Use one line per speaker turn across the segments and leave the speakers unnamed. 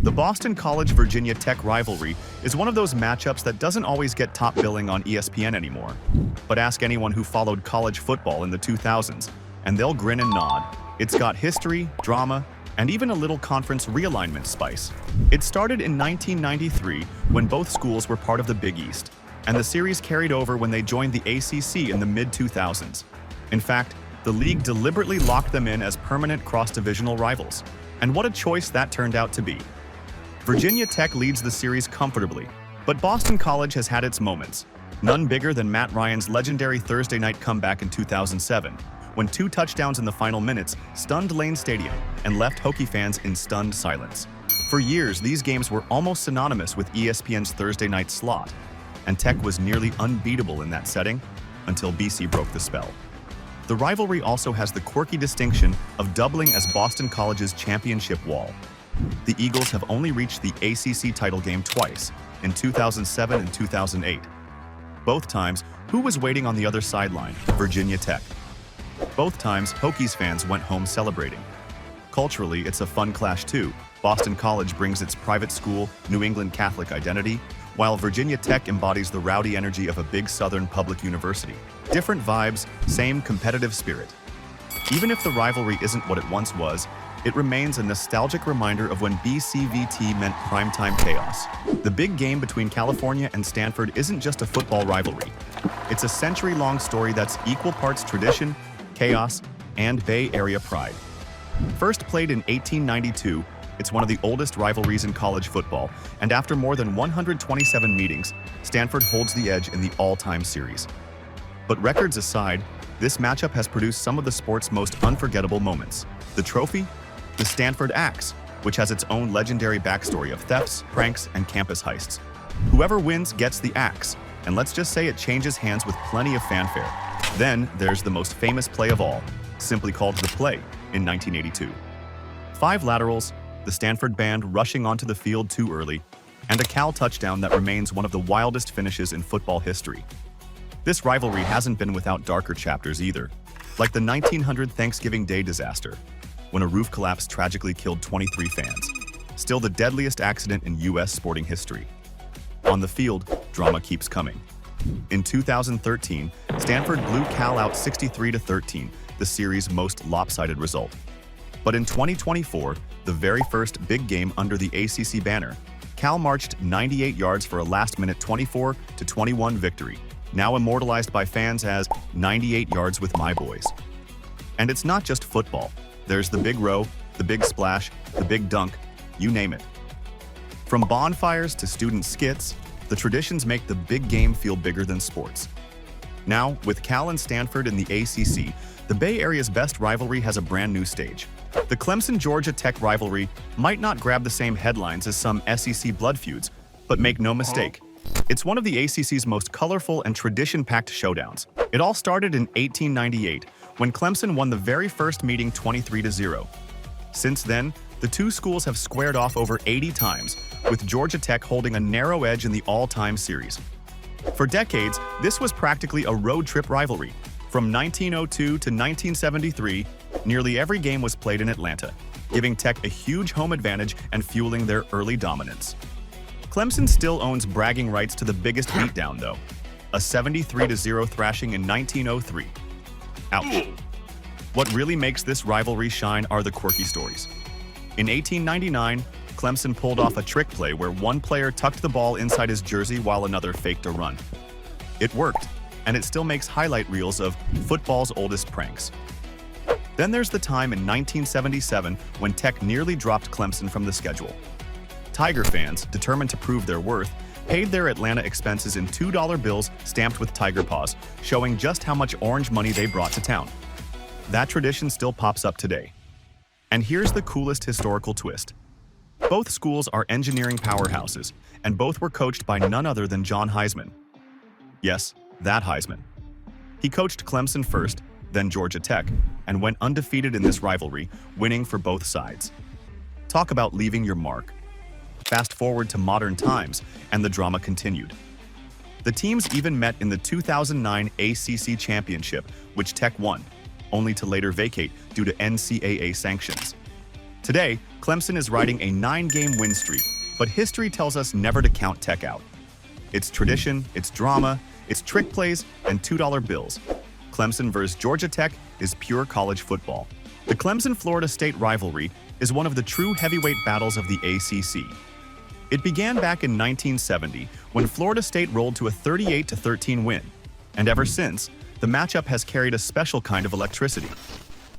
The Boston College-Virginia Tech rivalry is one of those matchups that doesn't always get top billing on ESPN anymore. But ask anyone who followed college football in the 2000s, and they'll grin and nod. It's got history, drama, and even a little conference realignment spice. It started in 1993 when both schools were part of the Big East, and the series carried over when they joined the ACC in the mid-2000s. In fact, the league deliberately locked them in as permanent cross-divisional rivals. And what a choice that turned out to be. Virginia Tech leads the series comfortably, but Boston College has had its moments. None bigger than Matt Ryan's legendary Thursday night comeback in 2007, when 2 touchdowns in the final minutes stunned Lane Stadium and left Hokie fans in stunned silence. For years, these games were almost synonymous with ESPN's Thursday night slot, and Tech was nearly unbeatable in that setting until BC broke the spell. The rivalry also has the quirky distinction of doubling as Boston College's championship wall. The Eagles have only reached the ACC title game twice, in 2007 and 2008. Both times, who was waiting on the other sideline? Virginia Tech. Both times, Hokies fans went home celebrating. Culturally, it's a fun clash too. Boston College brings its private school, New England Catholic identity, while Virginia Tech embodies the rowdy energy of a big Southern public university. Different vibes, same competitive spirit. Even if the rivalry isn't what it once was, it remains a nostalgic reminder of when BCVT meant primetime chaos. The big game between California and Stanford isn't just a football rivalry. It's a century-long story that's equal parts tradition, chaos, and Bay Area pride. First played in 1892, it's one of the oldest rivalries in college football, and after more than 127 meetings, Stanford holds the edge in the all-time series. But records aside, this matchup has produced some of the sport's most unforgettable moments. The trophy? The Stanford Axe, which has its own legendary backstory of thefts, pranks, and campus heists. Whoever wins gets the axe, and let's just say it changes hands with plenty of fanfare. Then there's the most famous play of all, simply called The Play, in 1982. 5 laterals, the Stanford band rushing onto the field too early, and a Cal touchdown that remains one of the wildest finishes in football history. This rivalry hasn't been without darker chapters either, like the 1900 Thanksgiving Day disaster, when a roof collapse tragically killed 23 fans, still the deadliest accident in U.S. sporting history. On the field, drama keeps coming. In 2013, Stanford blew Cal out 63-13, the series' most lopsided result. But in 2024, the very first big game under the ACC banner, Cal marched 98 yards for a last-minute 24-21 victory, now immortalized by fans as 98 yards with my boys. And it's not just football. There's the big row, the big splash, the big dunk, you name it. From bonfires to student skits, the traditions make the big game feel bigger than sports. Now, with Cal and Stanford in the ACC, the Bay Area's best rivalry has a brand new stage. The Clemson-Georgia Tech rivalry might not grab the same headlines as some SEC blood feuds, but make no mistake, it's one of the ACC's most colorful and tradition-packed showdowns. It all started in 1898, when Clemson won the very first meeting 23-0. Since then, the two schools have squared off over 80 times, with Georgia Tech holding a narrow edge in the all-time series. For decades, this was practically a road trip rivalry. From 1902 to 1973, nearly every game was played in Atlanta, giving Tech a huge home advantage and fueling their early dominance. Clemson still owns bragging rights to the biggest beatdown, though, a 73-0 thrashing in 1903. Ouch. What really makes this rivalry shine are the quirky stories. In 1899, Clemson pulled off a trick play where one player tucked the ball inside his jersey while another faked a run. It worked, and it still makes highlight reels of football's oldest pranks. Then there's the time in 1977 when Tech nearly dropped Clemson from the schedule. Tiger fans, determined to prove their worth, paid their Atlanta expenses in $2 bills stamped with tiger paws, showing just how much orange money they brought to town. That tradition still pops up today. And here's the coolest historical twist. Both schools are engineering powerhouses, and both were coached by none other than John Heisman. Yes, that Heisman. He coached Clemson first, then Georgia Tech, and went undefeated in this rivalry, winning for both sides. Talk about leaving your mark. Fast forward to modern times, and the drama continued. The teams even met in the 2009 ACC Championship, which Tech won, only to later vacate due to NCAA sanctions. Today, Clemson is riding a 9-game win streak, but history tells us never to count Tech out. It's tradition, it's drama, it's trick plays, and $2 bills. Clemson vs. Georgia Tech is pure college football. The Clemson-Florida State rivalry is one of the true heavyweight battles of the ACC. It began back in 1970 when Florida State rolled to a 38-13 win, and ever since, the matchup has carried a special kind of electricity.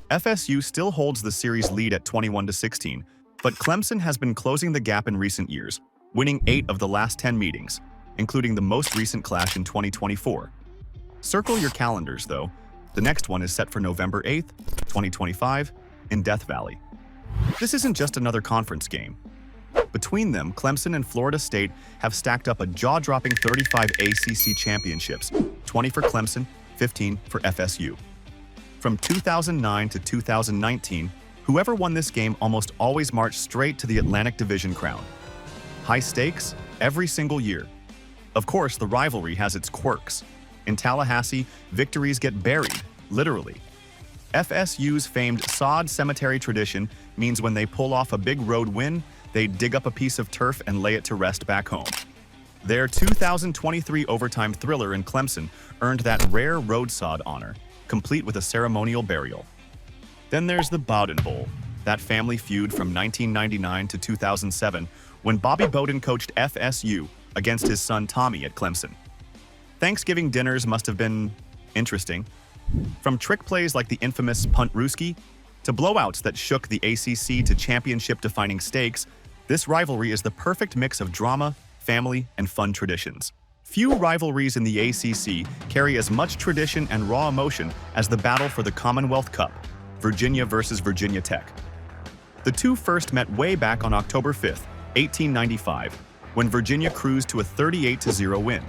FSU still holds the series lead at 21-16, but Clemson has been closing the gap in recent years, winning 8 of the last 10 meetings, including the most recent clash in 2024. Circle your calendars, though. The next one is set for November 8th, 2025, in Death Valley. This isn't just another conference game. Between them, Clemson and Florida State have stacked up a jaw-dropping 35 ACC championships, 20 for Clemson, 15 for FSU. From 2009 to 2019, whoever won this game almost always marched straight to the Atlantic Division crown. High stakes, every single year. Of course, the rivalry has its quirks. In Tallahassee, victories get buried, literally. FSU's famed sod cemetery tradition means when they pull off a big road win, they dig up a piece of turf and lay it to rest back home. Their 2023 overtime thriller in Clemson earned that rare road sod honor, complete with a ceremonial burial. Then there's the Bowden Bowl, that family feud from 1999 to 2007 when Bobby Bowden coached FSU against his son Tommy at Clemson. Thanksgiving dinners must have been interesting. From trick plays like the infamous punt Ruski to blowouts that shook the ACC to championship-defining stakes, this rivalry is the perfect mix of drama, family, and fun traditions. Few rivalries in the ACC carry as much tradition and raw emotion as the battle for the Commonwealth Cup, Virginia versus Virginia Tech. The two first met way back on October 5, 1895, when Virginia cruised to a 38-0 win.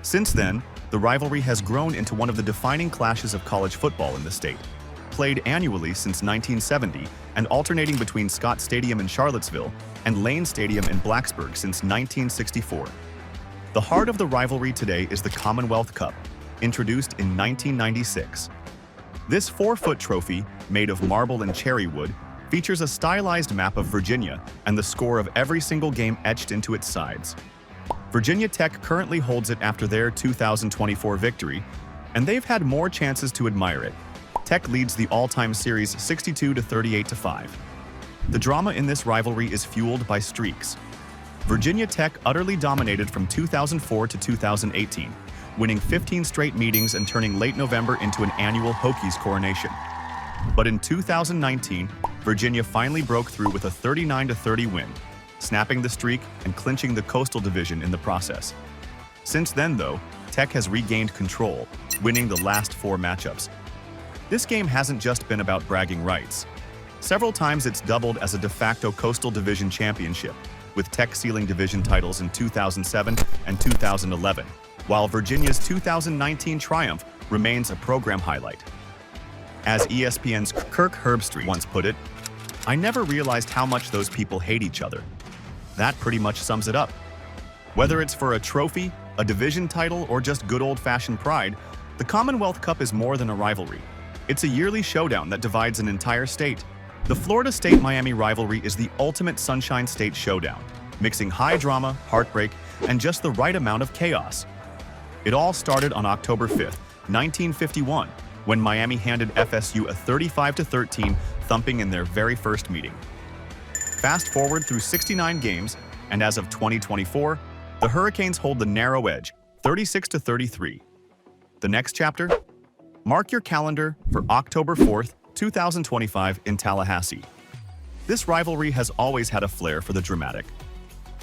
Since then, the rivalry has grown into one of the defining clashes of college football in the state. Played annually since 1970 and alternating between Scott Stadium in Charlottesville and Lane Stadium in Blacksburg since 1964. The heart of the rivalry today is the Commonwealth Cup, introduced in 1996. This 4-foot trophy, made of marble and cherry wood, features a stylized map of Virginia and the score of every single game etched into its sides. Virginia Tech currently holds it after their 2024 victory, and they've had more chances to admire it. Tech leads the all-time series 62-38-5. The drama in this rivalry is fueled by streaks. Virginia Tech utterly dominated from 2004 to 2018, winning 15 straight meetings and turning late November into an annual Hokies coronation. But in 2019, Virginia finally broke through with a 39-30 win, snapping the streak and clinching the Coastal Division in the process. Since then, though, Tech has regained control, winning the last 4 matchups. This game hasn't just been about bragging rights. Several times it's doubled as a de facto Coastal Division championship, with Tech sealing division titles in 2007 and 2011, while Virginia's 2019 triumph remains a program highlight. As ESPN's Kirk Herbstreit once put it, "I never realized how much those people hate each other." That pretty much sums it up. Whether it's for a trophy, a division title, or just good old-fashioned pride, the Commonwealth Cup is more than a rivalry. It's a yearly showdown that divides an entire state. The Florida State-Miami rivalry is the ultimate Sunshine State showdown, mixing high drama, heartbreak, and just the right amount of chaos. It all started on October 5, 1951, when Miami handed FSU a 35-13 thumping in their very first meeting. Fast forward through 69 games, and as of 2024, the Hurricanes hold the narrow edge, 36-33. The next chapter? Mark your calendar for October 4th, 2025 in Tallahassee. This rivalry has always had a flair for the dramatic.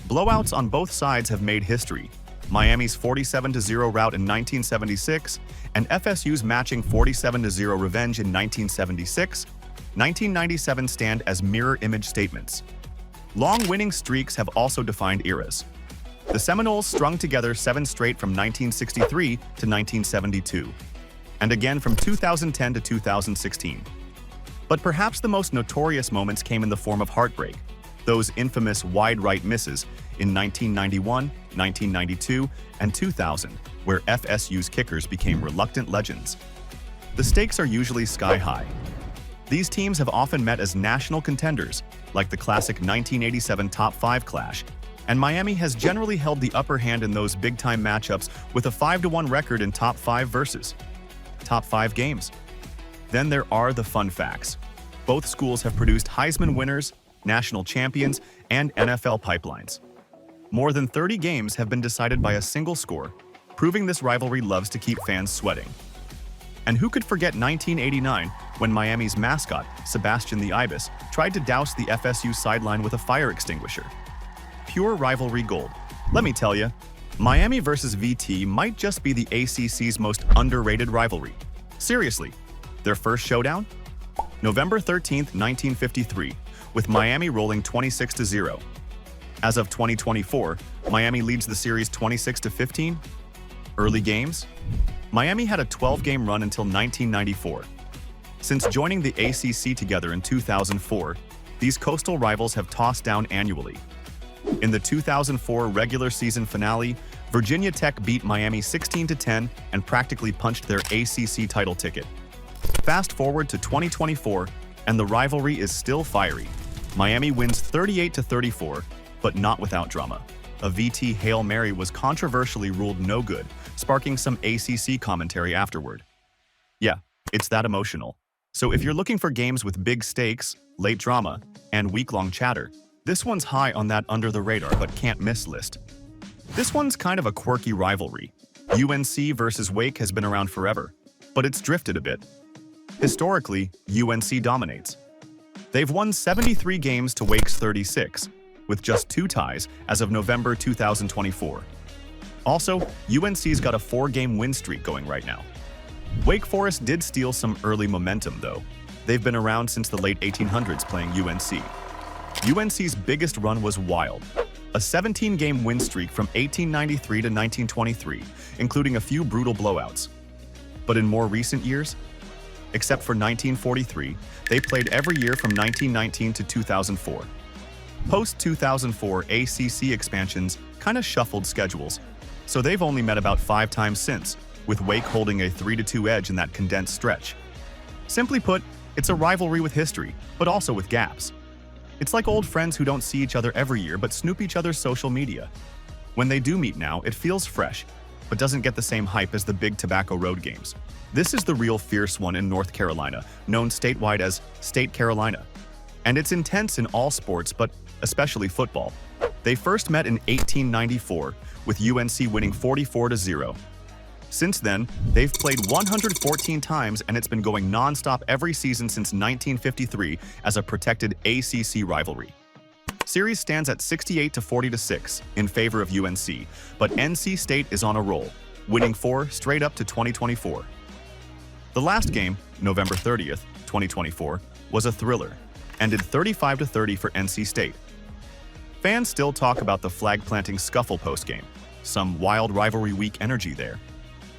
Blowouts on both sides have made history. Miami's 47-0 rout in 1976 and FSU's matching 47-0 revenge in 1976, 1997 stand as mirror image statements. Long winning streaks have also defined eras. The Seminoles strung together 7 straight from 1963 to 1972, and again from 2010 to 2016. But perhaps the most notorious moments came in the form of heartbreak, those infamous wide right misses in 1991, 1992, and 2000, where FSU's kickers became reluctant legends. The stakes are usually sky high. These teams have often met as national contenders, like the classic 1987 Top 5 clash, and Miami has generally held the upper hand in those big-time matchups with a 5-1 record in Top 5 versus Top 5 games. Then there are the fun facts. Both schools have produced Heisman winners, national champions, and NFL pipelines. More than 30 games have been decided by a single score, proving this rivalry loves to keep fans sweating. And who could forget 1989 when Miami's mascot, Sebastian the Ibis, tried to douse the FSU sideline with a fire extinguisher? Pure rivalry gold. Let me tell you, Miami versus VT might just be the ACC's most underrated rivalry. Seriously, their first showdown? November 13th, 1953, with Miami rolling 26-0. As of 2024, Miami leads the series 26-15. Early games? Miami had a 12-game run until 1994. Since joining the ACC together in 2004, these coastal rivals have tossed down annually. In the 2004 regular season finale, Virginia Tech beat Miami 16-10 and practically punched their ACC title ticket. Fast forward to 2024, and the rivalry is still fiery. Miami wins 38-34, but not without drama. A VT Hail Mary was controversially ruled no good, sparking some ACC commentary afterward. Yeah, it's that emotional. So if you're looking for games with big stakes, late drama, and week-long chatter, this one's high on that under-the-radar but can't-miss list. This one's kind of a quirky rivalry. UNC versus Wake has been around forever, but it's drifted a bit. Historically, UNC dominates. They've won 73 games to Wake's 36, with just 2 ties as of November 2024. Also, UNC's got a 4-game win streak going right now. Wake Forest did steal some early momentum, though. They've been around since the late 1800s playing UNC. UNC's biggest run was wild, a 17-game win streak from 1893 to 1923, including a few brutal blowouts. But in more recent years, except for 1943, they played every year from 1919 to 2004. Post-2004 ACC expansions kind of shuffled schedules, so they've only met about 5 times since, with Wake holding a 3-2 edge in that condensed stretch. Simply put, it's a rivalry with history, but also with gaps. It's like old friends who don't see each other every year but snoop each other's social media. When they do meet now, it feels fresh, but doesn't get the same hype as the big Tobacco Road games. This is the real fierce one in North Carolina, known statewide as State Carolina. And it's intense in all sports, but especially football. They first met in 1894, with UNC winning 44-0. Since then, they've played 114 times, and it's been going non-stop every season since 1953 as a protected ACC rivalry. Series stands at 68-40-6 in favor of UNC, but NC State is on a roll, winning 4 straight up to 2024. The last game, November 30th, 2024, was a thriller, ended 35-30 for NC State. Fans still talk about the flag-planting scuffle post-game, some wild rivalry week energy there.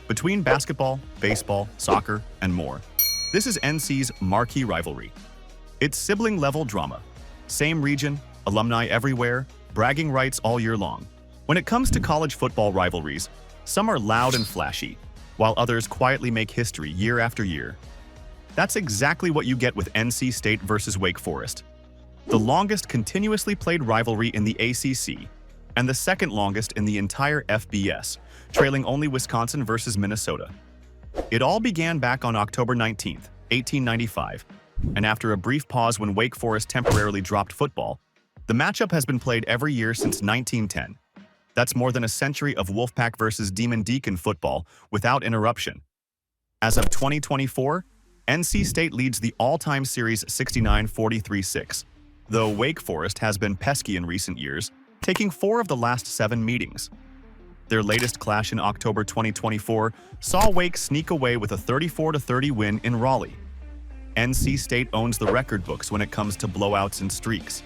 Between basketball, baseball, soccer, and more, this is NC's marquee rivalry. It's sibling-level drama. Same region, alumni everywhere, bragging rights all year long. When it comes to college football rivalries, some are loud and flashy, while others quietly make history year after year. That's exactly what you get with NC State versus Wake Forest, the longest continuously played rivalry in the ACC, and the second longest in the entire FBS, trailing only Wisconsin versus Minnesota. It all began back on October 19, 1895, and after a brief pause when Wake Forest temporarily dropped football, the matchup has been played every year since 1910. That's more than a century of Wolfpack versus Demon Deacon football without interruption. As of 2024, NC State leads the all-time series 69-43-6, though Wake Forest has been pesky in recent years, taking 4 of the last 7 meetings. Their latest clash in October 2024 saw Wake sneak away with a 34-30 win in Raleigh. NC State owns the record books when it comes to blowouts and streaks.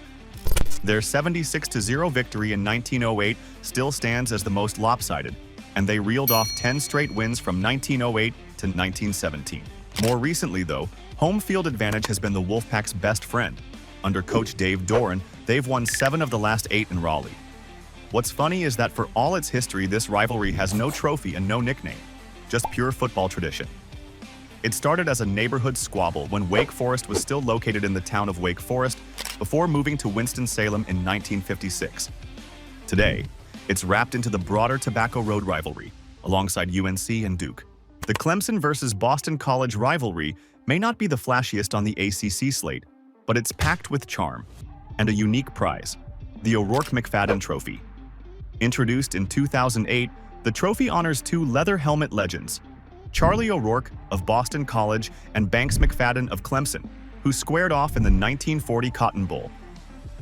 Their 76-0 victory in 1908 still stands as the most lopsided, and they reeled off 10 straight wins from 1908 to 1917. More recently, though, home field advantage has been the Wolfpack's best friend. Under coach Dave Doran, they've won 7 of the last 8 in Raleigh. What's funny is that for all its history, this rivalry has no trophy and no nickname, just pure football tradition. It started as a neighborhood squabble when Wake Forest was still located in the town of Wake Forest before moving to Winston-Salem in 1956. Today, it's wrapped into the broader Tobacco Road rivalry, alongside UNC and Duke. The Clemson versus Boston College rivalry may not be the flashiest on the ACC slate, but it's packed with charm and a unique prize, the O'Rourke-McFadden Trophy. Introduced in 2008, the trophy honors two leather helmet legends, Charlie O'Rourke of Boston College and Banks McFadden of Clemson, who squared off in the 1940 Cotton Bowl.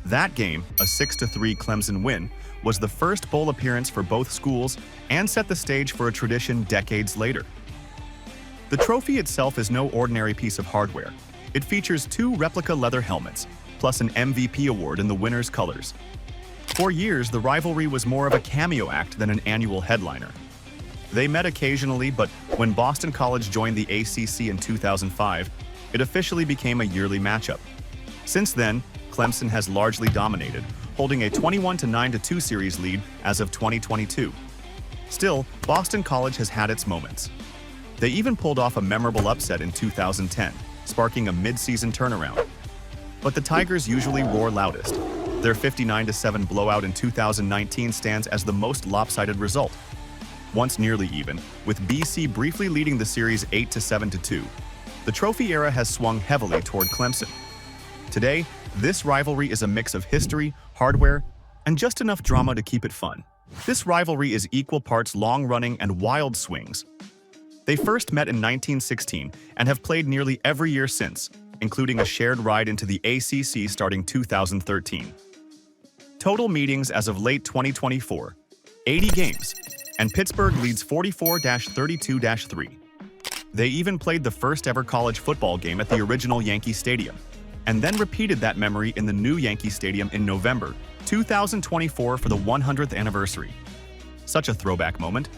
That game, a 6-3 Clemson win, was the first bowl appearance for both schools and set the stage for a tradition decades later. The trophy itself is no ordinary piece of hardware. It features two replica leather helmets, plus an MVP award in the winner's colors. For years, the rivalry was more of a cameo act than an annual headliner. They met occasionally, but when Boston College joined the ACC in 2005, it officially became a yearly matchup. Since then, Clemson has largely dominated, holding a 21-9-2 series lead as of 2022. Still, Boston College has had its moments. They even pulled off a memorable upset in 2010, sparking a mid-season turnaround. But the Tigers usually roar loudest. Their 59-7 blowout in 2019 stands as the most lopsided result. Once nearly even, with BC briefly leading the series 8-7-2. The trophy era has swung heavily toward Clemson. Today, this rivalry is a mix of history, hardware, and just enough drama to keep it fun. This rivalry is equal parts long-running and wild swings. They first met in 1916 and have played nearly every year since, including a shared ride into the ACC starting 2013. Total meetings as of late 2024, 80 games, and Pittsburgh leads 44-32-3. They even played the first ever college football game at the original Yankee Stadium, and then repeated that memory in the new Yankee Stadium in November 2024 for the 100th anniversary. Such a throwback moment.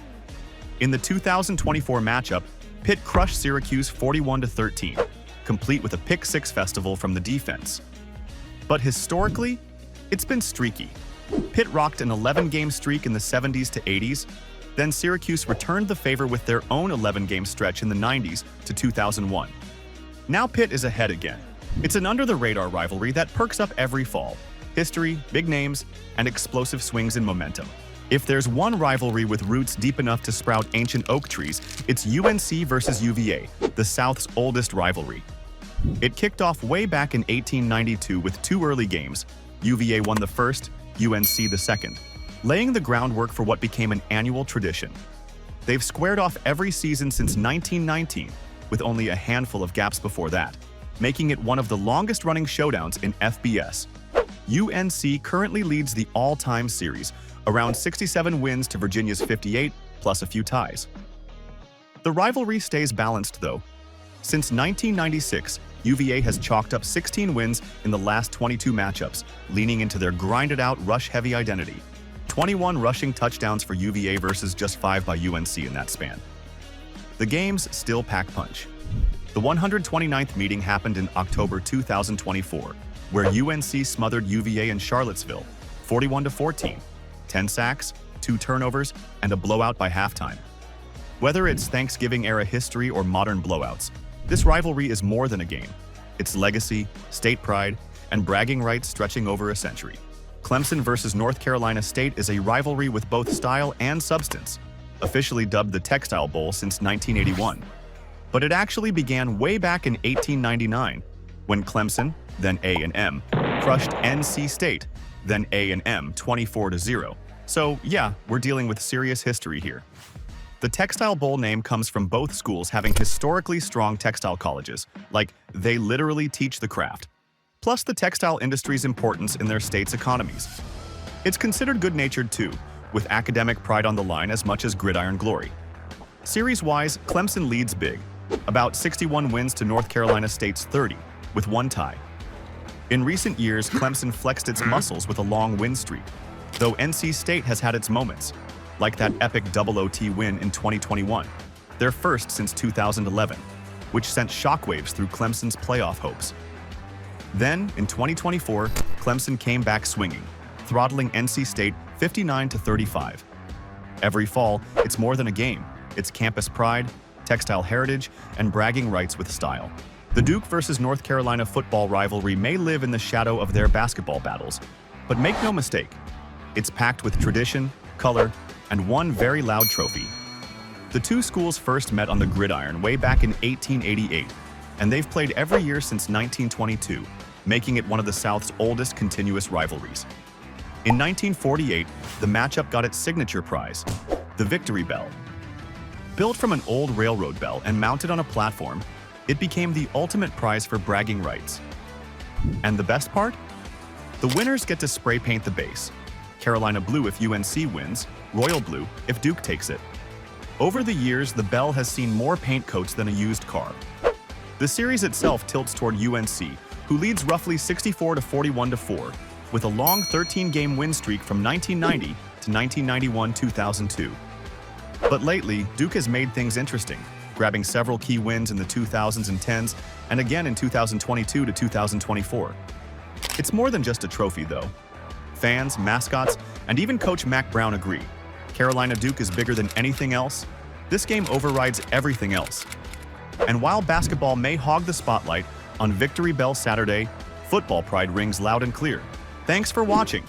In the 2024 matchup, Pitt crushed Syracuse 41-13, complete with a pick-six festival from the defense. But historically, it's been streaky. Pitt rocked an 11-game streak in the 70s to 80s, then Syracuse returned the favor with their own 11-game stretch in the 90s to 2001. Now Pitt is ahead again. It's an under-the-radar rivalry that perks up every fall. History, big names, and explosive swings in momentum. If there's one rivalry with roots deep enough to sprout ancient oak trees, it's UNC versus UVA, the South's oldest rivalry. It kicked off way back in 1892 with two early games. UVA won the first, UNC the second, laying the groundwork for what became an annual tradition. They've squared off every season since 1919, with only a handful of gaps before that, making it one of the longest-running showdowns in FBS. UNC currently leads the all-time series, around 67 wins to Virginia's 58, plus a few ties. The rivalry stays balanced, though. Since 1996, UVA has chalked up 16 wins in the last 22 matchups, leaning into their grinded-out, rush-heavy identity. 21 rushing touchdowns for UVA versus just 5 by UNC in that span. The games still pack punch. The 129th meeting happened in October 2024, where UNC smothered UVA in Charlottesville, 41-14, 10 sacks, 2 turnovers, and a blowout by halftime. Whether it's Thanksgiving-era history or modern blowouts, this rivalry is more than a game. It's legacy, state pride, and bragging rights stretching over a century. Clemson versus North Carolina State is a rivalry with both style and substance, officially dubbed the Textile Bowl since 1981. But it actually began way back in 1899, when Clemson, then A&M, crushed NC State, then A&M 24-0. So yeah, we're dealing with serious history here. The Textile Bowl name comes from both schools having historically strong textile colleges, like they literally teach the craft, plus the textile industry's importance in their state's economies. It's considered good-natured too, with academic pride on the line as much as gridiron glory. Series-wise, Clemson leads big, about 61 wins to North Carolina State's 30, with 1 tie. In recent years, Clemson flexed its muscles with a long win streak, though NC State has had its moments, like that epic double OT win in 2021, their first since 2011, which sent shockwaves through Clemson's playoff hopes. Then, in 2024, Clemson came back swinging, throttling NC State 59-35. Every fall, it's more than a game. It's campus pride, textile heritage, and bragging rights with style. The Duke versus North Carolina football rivalry may live in the shadow of their basketball battles, but make no mistake, it's packed with tradition, color, and one very loud trophy. The two schools first met on the gridiron way back in 1888, and they've played every year since 1922, making it one of the South's oldest continuous rivalries. In 1948, the matchup got its signature prize, the Victory Bell. Built from an old railroad bell and mounted on a platform, it became the ultimate prize for bragging rights. And the best part? The winners get to spray paint the base. Carolina blue if UNC wins, royal blue if Duke takes it. Over the years, the bell has seen more paint coats than a used car. The series itself tilts toward UNC, who leads roughly 64-41-4, with a long 13-game win streak from 1990 to 1991-2002. But lately, Duke has made things interesting, grabbing several key wins in the 2000s and 10s, and again in 2022 to 2024. It's more than just a trophy, though. Fans, mascots, and even Coach Mac Brown agree. Carolina Duke is bigger than anything else. This game overrides everything else. And while basketball may hog the spotlight, on Victory Bell Saturday, football pride rings loud and clear. Thanks for watching.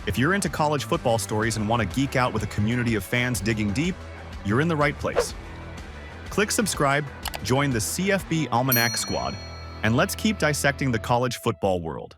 If you're into college football stories and want to geek out with a community of fans digging deep, you're in the right place. Click subscribe, join the CFB Almanac Squad, and let's keep dissecting the college football world.